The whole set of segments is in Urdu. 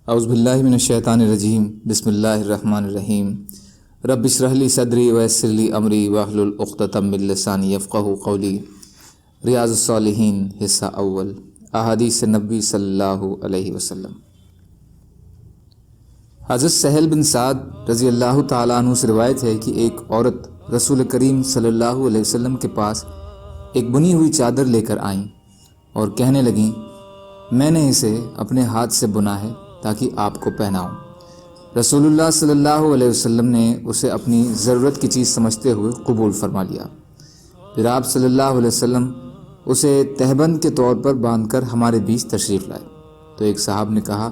اعوذ باللہ من الشیطان الرجیم، بسم اللہ الرحمن الرحیم۔ رب اشرح لی صدری ویسر لی امری واحلل عقدۃ من لسانی یفقہوا قولی۔ ریاض الصالحین حصہ اول، احادیث نبی صلی اللہ علیہ وسلم۔ حضرت سہل بن سعد رضی اللہ تعالیٰ عنہ سے روایت ہے کہ ایک عورت رسول کریم صلی اللہ علیہ وسلم کے پاس ایک بنی ہوئی چادر لے کر آئیں اور کہنے لگیں، میں نے اسے اپنے ہاتھ سے بنا ہے تاکہ آپ کو پہناؤں۔ رسول اللہ صلی اللہ علیہ وسلم نے اسے اپنی ضرورت کی چیز سمجھتے ہوئے قبول فرما لیا۔ پھر آپ صلی اللہ علیہ وسلم اسے تہبند کے طور پر باندھ کر ہمارے بیچ تشریف لائے تو ایک صاحب نے کہا،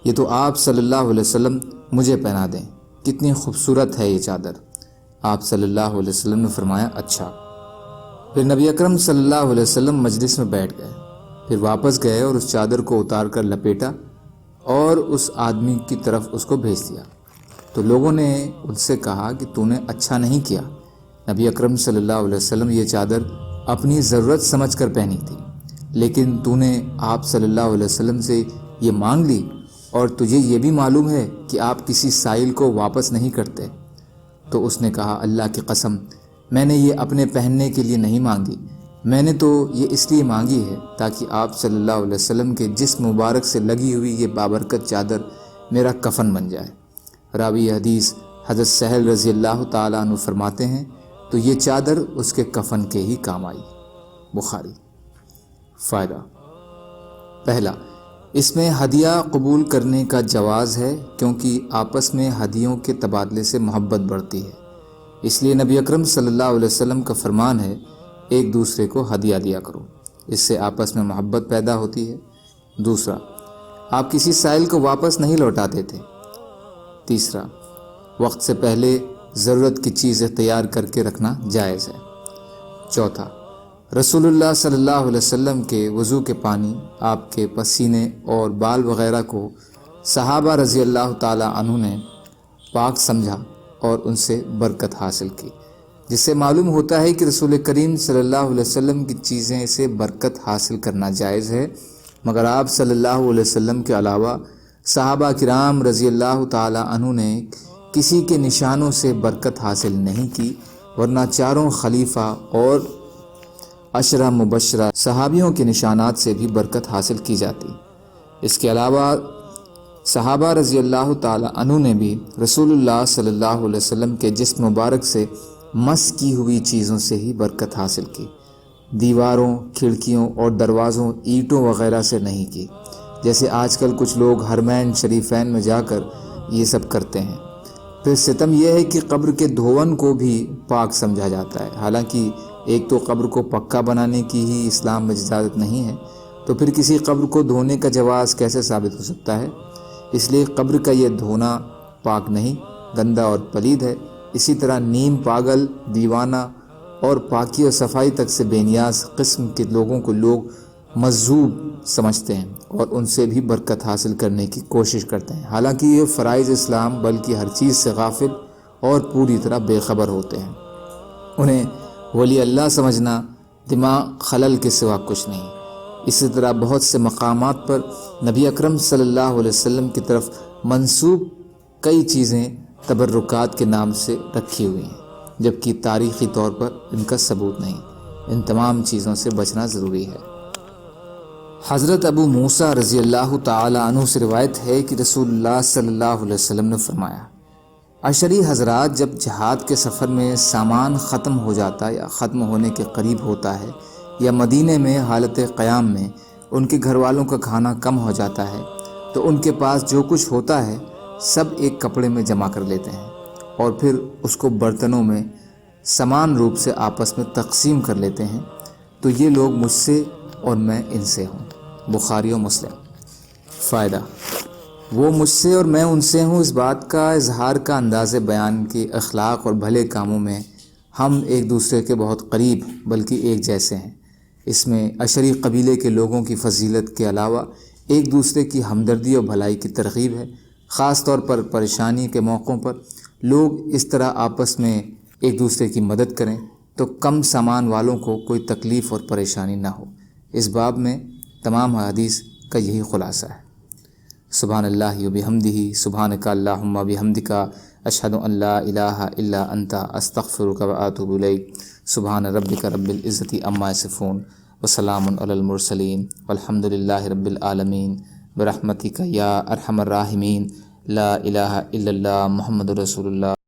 یہ تو آپ صلی اللہ علیہ وسلم مجھے پہنا دیں، کتنی خوبصورت ہے یہ چادر۔ آپ صلی اللہ علیہ وسلم نے فرمایا، اچھا۔ پھر نبی اکرم صلی اللہ علیہ وسلم مجلس میں بیٹھ گئے، پھر واپس گئے اور اس چادر کو اتار کر لپیٹا اور اس آدمی کی طرف اس کو بھیج دیا۔ تو لوگوں نے ان سے کہا کہ تو نے اچھا نہیں کیا، نبی اکرم صلی اللہ علیہ وسلم یہ چادر اپنی ضرورت سمجھ کر پہنی تھی، لیکن تو نے آپ صلی اللہ علیہ وسلم سے یہ مانگ لی، اور تجھے یہ بھی معلوم ہے کہ آپ کسی سائل کو واپس نہیں کرتے۔ تو اس نے کہا، اللہ کی قسم، میں نے یہ اپنے پہننے کے لیے نہیں مانگی، میں نے تو یہ اس لیے مانگی ہے تاکہ آپ صلی اللہ علیہ وسلم کے جسم مبارک سے لگی ہوئی یہ بابرکت چادر میرا کفن بن جائے۔ راوی حدیث حضرت سہل رضی اللہ تعالیٰ عنہ فرماتے ہیں، تو یہ چادر اس کے کفن کے ہی کام آئی۔ بخاری۔ فائدہ پہلا، اس میں ہدیہ قبول کرنے کا جواز ہے، کیونکہ آپس میں ہدیوں کے تبادلے سے محبت بڑھتی ہے، اس لیے نبی اکرم صلی اللہ علیہ وسلم کا فرمان ہے، ایک دوسرے کو ہدیہ دیا کرو، اس سے آپس میں محبت پیدا ہوتی ہے۔ دوسرا، آپ کسی سائل کو واپس نہیں لوٹاتے تھے۔ تیسرا، وقت سے پہلے ضرورت کی چیز اختیار کر کے رکھنا جائز ہے۔ چوتھا، رسول اللہ صلی اللہ علیہ وسلم کے وضو کے پانی، آپ کے پسینے اور بال وغیرہ کو صحابہ رضی اللہ تعالیٰ عنہ نے پاک سمجھا اور ان سے برکت حاصل کی، جس سے معلوم ہوتا ہے کہ رسول کریم صلی اللہ علیہ وسلم کی چیزیں سے برکت حاصل کرنا جائز ہے، مگر آپ صلی اللہ علیہ وسلم کے علاوہ صحابہ کرام رضی اللہ تعالیٰ عنہ نے کسی کے نشانوں سے برکت حاصل نہیں کی، ورنہ چاروں خلیفہ اور عشرہ مبشرہ صحابیوں کے نشانات سے بھی برکت حاصل کی جاتی۔ اس کے علاوہ صحابہ رضی اللہ تعالیٰ عنہ نے بھی رسول اللہ صلی اللہ علیہ وسلم کے جسم مبارک سے مس کی ہوئی چیزوں سے ہی برکت حاصل کی، دیواروں، کھڑکیوں اور دروازوں، اینٹوں وغیرہ سے نہیں کی، جیسے آج کل کچھ لوگ حرمین شریفین میں جا کر یہ سب کرتے ہیں۔ پھر ستم یہ ہے کہ قبر کے دھون کو بھی پاک سمجھا جاتا ہے، حالانکہ ایک تو قبر کو پکا بنانے کی ہی اسلام میں اجازت نہیں ہے، تو پھر کسی قبر کو دھونے کا جواز کیسے ثابت ہو سکتا ہے؟ اس لیے قبر کا یہ دھونا پاک نہیں، گندا اور پلید ہے۔ اسی طرح نیم پاگل، دیوانہ اور پاکی و صفائی تک سے بے نیاز قسم کے لوگوں کو لوگ مجذوب سمجھتے ہیں اور ان سے بھی برکت حاصل کرنے کی کوشش کرتے ہیں، حالانکہ یہ فرائض اسلام بلکہ ہر چیز سے غافل اور پوری طرح بے خبر ہوتے ہیں۔ انہیں ولی اللہ سمجھنا دماغ خلل کے سوا کچھ نہیں۔ اسی طرح بہت سے مقامات پر نبی اکرم صلی اللہ علیہ وسلم کی طرف منسوب کئی چیزیں تبرکات کے نام سے رکھی ہوئی ہیں، جبکہ تاریخی طور پر ان کا ثبوت نہیں۔ ان تمام چیزوں سے بچنا ضروری ہے۔ حضرت ابو موسیٰ رضی اللہ تعالیٰ عنہ سے روایت ہے کہ رسول اللہ صلی اللہ علیہ وسلم نے فرمایا، عشری حضرات جب جہاد کے سفر میں سامان ختم ہو جاتا یا ختم ہونے کے قریب ہوتا ہے، یا مدینے میں حالت قیام میں ان کے گھر والوں کا کھانا کم ہو جاتا ہے، تو ان کے پاس جو کچھ ہوتا ہے سب ایک کپڑے میں جمع کر لیتے ہیں اور پھر اس کو برتنوں میں سمان روپ سے آپس میں تقسیم کر لیتے ہیں، تو یہ لوگ مجھ سے اور میں ان سے ہوں۔ بخاری و مسلم۔ فائدہ، وہ مجھ سے اور میں ان سے ہوں، اس بات کا اظہار کا انداز بیان کہ اخلاق اور بھلے کاموں میں ہم ایک دوسرے کے بہت قریب بلکہ ایک جیسے ہیں۔ اس میں عشری قبیلے کے لوگوں کی فضیلت کے علاوہ ایک دوسرے کی ہمدردی اور بھلائی کی ترغیب ہے، خاص طور پر پریشانی کے موقعوں پر لوگ اس طرح آپس میں ایک دوسرے کی مدد کریں تو کم سامان والوں کو کوئی تکلیف اور پریشانی نہ ہو۔ اس باب میں تمام حدیث کا یہی خلاصہ ہے۔ سبحان اللہ و بحمدہ، سبحانک اللہم و بحمدک، اشہد ان لا الہ الا انت، استغفرک و اتوب الیک۔ سبحان ربک رب العزت عما یصفون، وسلام علی المرسلین، والحمد للہ رب العالمین، برحمتک یا ارحم الراحمین، لا الہ الا اللہ محمد رسول اللہ۔